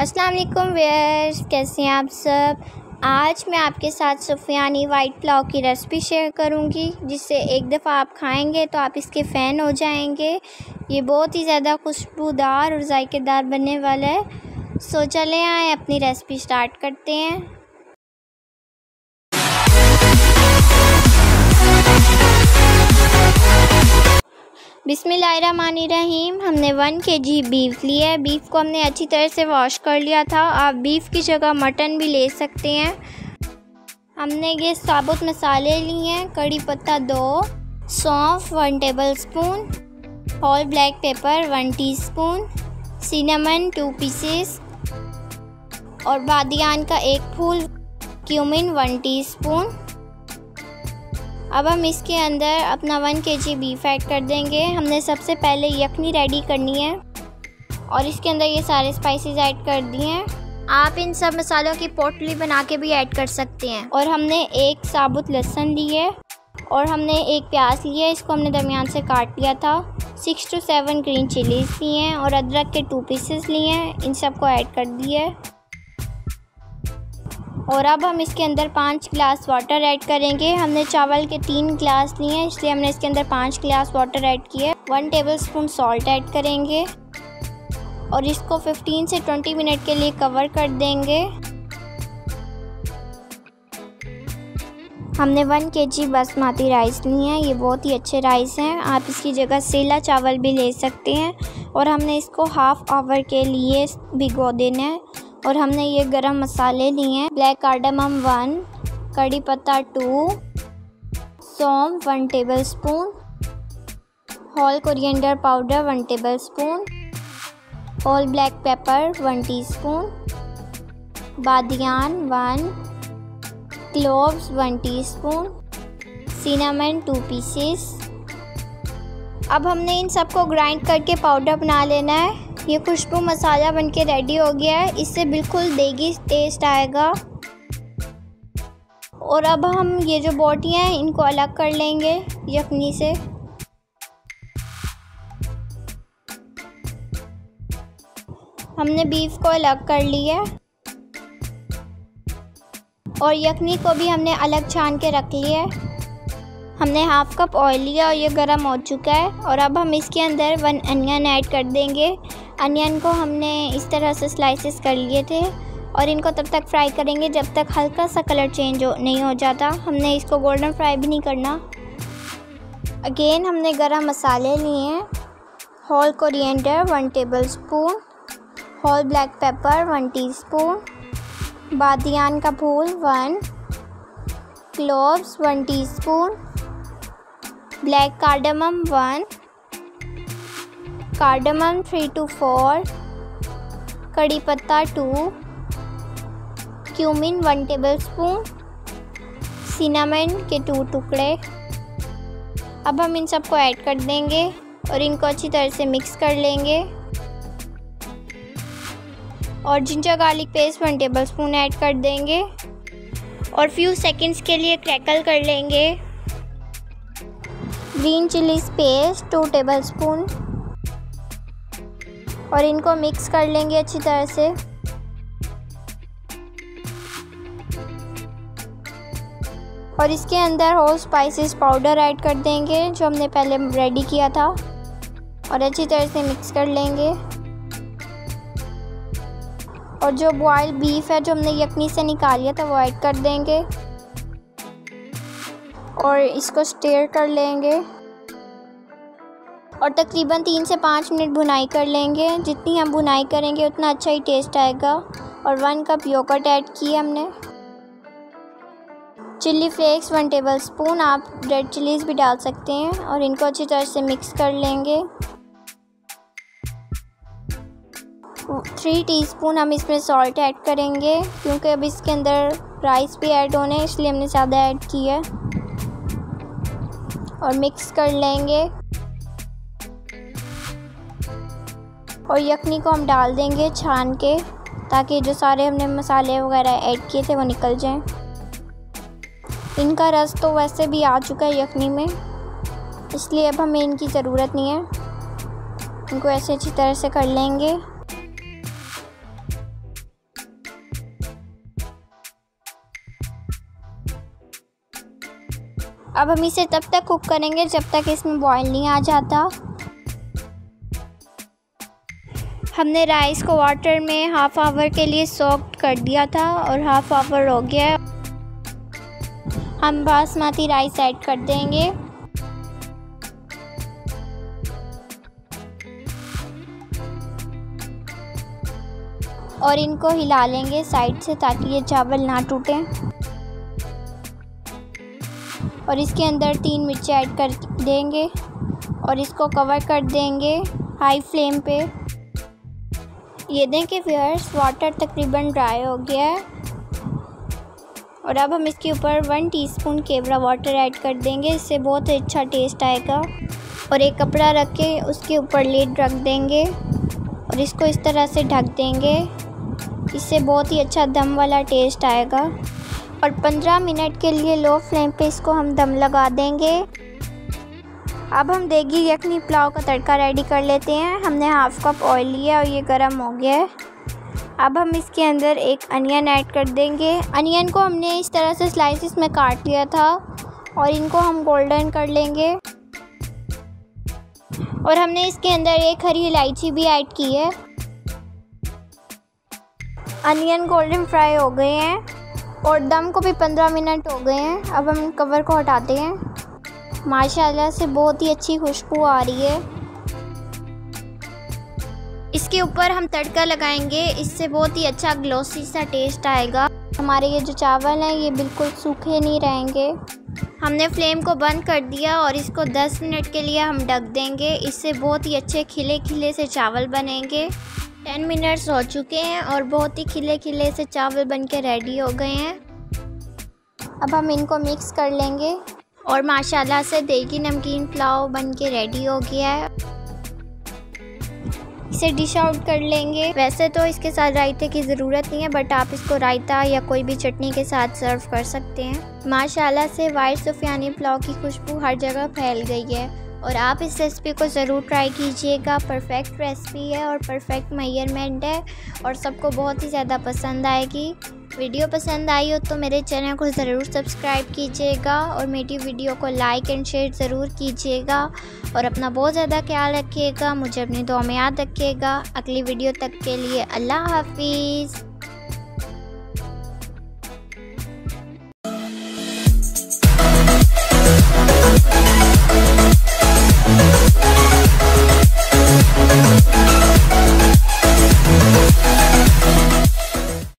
अस्सलाम वालेकुम व्यूअर्स, कैसे हैं आप सब। आज मैं आपके साथ सुफियानी वाइट पुलाव की रेसिपी शेयर करूंगी, जिससे एक दफ़ा आप खाएंगे तो आप इसके फ़ैन हो जाएंगे। ये बहुत ही ज़्यादा खुशबूदार और जायकेदार बनने वाला है। सो चलें आए अपनी रेसिपी स्टार्ट करते हैं। बिस्मिल्लाहिर्रहमानिर्रहीम। हमने 1 kg बीफ लिया है। बीफ को हमने अच्छी तरह से वॉश कर लिया था। आप बीफ की जगह मटन भी ले सकते हैं। हमने ये साबुत मसाले लिए हैं। कड़ी पत्ता 2, सौंफ 1 tablespoon, whole black pepper 1 teaspoon, cinnamon 2 pieces और बादियान का 1 फूल, क्यूमिन 1 टीस्पून। अब हम इसके अंदर अपना 1 kg बीफ ऐड कर देंगे। हमने सबसे पहले यखनी रेडी करनी है और इसके अंदर ये सारे स्पाइसेस ऐड कर दिए हैं। आप इन सब मसालों की पोटली बना के भी ऐड कर सकते हैं। और हमने 1 साबुत लहसुन ली है और हमने 1 प्याज लिया है, इसको हमने दरमियान से काट लिया था। 6 to 7 ग्रीन चिलीज़ लिए हैं और अदरक के 2 पीसेस लिए हैं, इन सब को ऐड कर दिया है। और अब हम इसके अंदर 5 गिलास वाटर ऐड करेंगे। हमने चावल के 3 गिलास लिए हैं, इसलिए हमने इसके अंदर 5 गिलास वाटर ऐड किए। 1 टेबलस्पून सॉल्ट ऐड करेंगे और इसको 15 से 20 मिनट के लिए कवर कर देंगे। हमने 1 kg बासमती राइस लिए हैं। ये बहुत ही अच्छे राइस हैं। आप इसकी जगह सेला चावल भी ले सकते हैं। और हमने इसको हाफ़ आवर के लिए भिगो देना है। और हमने ये गरम मसाले लिए हैं। ब्लैक कार्डमम 1, कड़ी पत्ता 2, सौंफ 1 tablespoon, whole coriander powder 1 tablespoon, whole black pepper 1 teaspoon, बादियान 1, क्लोव्स 1 टीस्पून, सिनेमन 2 पीसेस। अब हमने इन सबको ग्राइंड करके पाउडर बना लेना है। ये खुशबू मसाला बनके रेडी हो गया है। इससे बिल्कुल देगी टेस्ट आएगा। और अब हम ये जो बोटियाँ हैं इनको अलग कर लेंगे यखनी से। हमने बीफ को अलग कर लिया और यखनी को भी हमने अलग छान के रख लिया है। हमने हाफ़ कप ऑयल लिया और ये गर्म हो चुका है। और अब हम इसके अंदर 1 अनियन ऐड कर देंगे। अनियन को हमने इस तरह से स्लाइसेस कर लिए थे और इनको तब तक फ्राई करेंगे जब तक हल्का सा कलर चेंज नहीं हो जाता। हमने इसको गोल्डन फ्राई भी नहीं करना। अगेन हमने गरम मसाले लिए हैं। Whole coriander 1 tablespoon, whole black pepper 1 teaspoon, बादियान का फूल 1, cloves 1 teaspoon, black cardamom 1, cardamom 3 to 4, कड़ी पत्ता 2, क्यूमिन 1 टेबलस्पून, सिनेमन के 2 टुकड़े। अब हम इन सबको ऐड कर देंगे और इनको अच्छी तरह से मिक्स कर लेंगे। और ginger garlic paste 1 tablespoon add कर देंगे और फ्यू सेकंड्स के लिए क्रैकल कर लेंगे। ग्रीन चिलीज़ पेस्ट 2 टेबलस्पून और इनको मिक्स कर लेंगे अच्छी तरह से। और इसके अंदर होल स्पाइसेस पाउडर ऐड कर देंगे जो हमने पहले रेडी किया था और अच्छी तरह से मिक्स कर लेंगे। और जो बॉयल बीफ है जो हमने यखनी से निकाल लिया था वो ऐड कर देंगे और इसको स्टीर कर लेंगे और तकरीबन 3 से 5 मिनट भुनाई कर लेंगे। जितनी हम भुनाई करेंगे उतना अच्छा ही टेस्ट आएगा। और 1 कप योगर्ट ऐड किया हमने। चिल्ली फ्लेक्स 1 टेबलस्पून, आप रेड चिलीज़ भी डाल सकते हैं और इनको अच्छी तरह से मिक्स कर लेंगे। 3 टीस्पून हम इसमें सॉल्ट ऐड करेंगे क्योंकि अब इसके अंदर राइस भी ऐड होने हैं, इसलिए हमने ज़्यादा ऐड किया है। और मिक्स कर लेंगे और यखनी को हम डाल देंगे छान के, ताकि जो सारे हमने मसाले वगैरह ऐड किए थे वो निकल जाएं। इनका रस तो वैसे भी आ चुका है यखनी में, इसलिए अब हमें इनकी ज़रूरत नहीं है। इनको ऐसे अच्छी तरह से कर लेंगे। अब हम इसे तब तक कुक करेंगे जब तक इसमें बॉयल नहीं आ जाता। हमने राइस को वाटर में हाफ आवर के लिए सोक कर दिया था और हाफ आवर हो गया। हम बासमती राइस ऐड कर देंगे और इनको हिला लेंगे साइड से ताकि ये चावल ना टूटें। और इसके अंदर 3 मिर्ची ऐड कर देंगे और इसको कवर कर देंगे हाई फ्लेम पे। ये देखें व्यूअर्स, वाटर तकरीबन ड्राई हो गया है और अब हम इसके ऊपर 1 टीस्पून केवड़ा वाटर ऐड कर देंगे। इससे बहुत ही अच्छा टेस्ट आएगा। और एक कपड़ा रख के उसके ऊपर लिड रख देंगे और इसको इस तरह से ढक देंगे। इससे बहुत ही अच्छा दम वाला टेस्ट आएगा। और 15 मिनट के लिए लो फ्लेम पे इसको हम दम लगा देंगे। अब हम देगी यखनी पुलाव का तड़का रेडी कर लेते हैं। हमने हाफ कप ऑयल लिया और ये गर्म हो गया है। अब हम इसके अंदर एक अनियन ऐड कर देंगे। अनियन को हमने इस तरह से स्लाइसिस में काट लिया था और इनको हम गोल्डन कर लेंगे। और हमने इसके अंदर एक हरी इलायची भी ऐड की है। अनियन गोल्डन फ्राई हो गए हैं और दम को भी 15 मिनट हो गए हैं। अब हम कवर को हटाते हैं। माशाल्लाह से बहुत ही अच्छी खुशबू आ रही है। इसके ऊपर हम तड़का लगाएंगे, इससे बहुत ही अच्छा ग्लोसी सा टेस्ट आएगा। हमारे ये जो चावल हैं ये बिल्कुल सूखे नहीं रहेंगे। हमने फ्लेम को बंद कर दिया और इसको 10 मिनट के लिए हम ढक देंगे। इससे बहुत ही अच्छे खिले खिले से चावल बनेंगे। 10 मिनट्स हो चुके हैं और बहुत ही खिले खिले से चावल बनके रेडी हो गए हैं। अब हम इनको मिक्स कर लेंगे और माशाल्लाह से देगी नमकीन पुलाव बनके रेडी हो गया है। इसे डिश आउट कर लेंगे। वैसे तो इसके साथ रायते की ज़रूरत नहीं है, बट आप इसको रायता या कोई भी चटनी के साथ सर्व कर सकते हैं। माशाल्लाह से वाइट सुफियानी पुलाव की खुशबू हर जगह फैल गई है और आप इस रेसिपी को ज़रूर ट्राई कीजिएगा। परफेक्ट रेसिपी है और परफेक्ट मेजरमेंट है और सबको बहुत ही ज़्यादा पसंद आएगी। वीडियो पसंद आई हो तो मेरे चैनल को ज़रूर सब्सक्राइब कीजिएगा और मेरी वीडियो को लाइक एंड शेयर ज़रूर कीजिएगा और अपना बहुत ज़्यादा ख्याल रखिएगा। मुझे अपनी दुआ में याद रखिएगा। अगली वीडियो तक के लिए अल्लाह हाफिज़।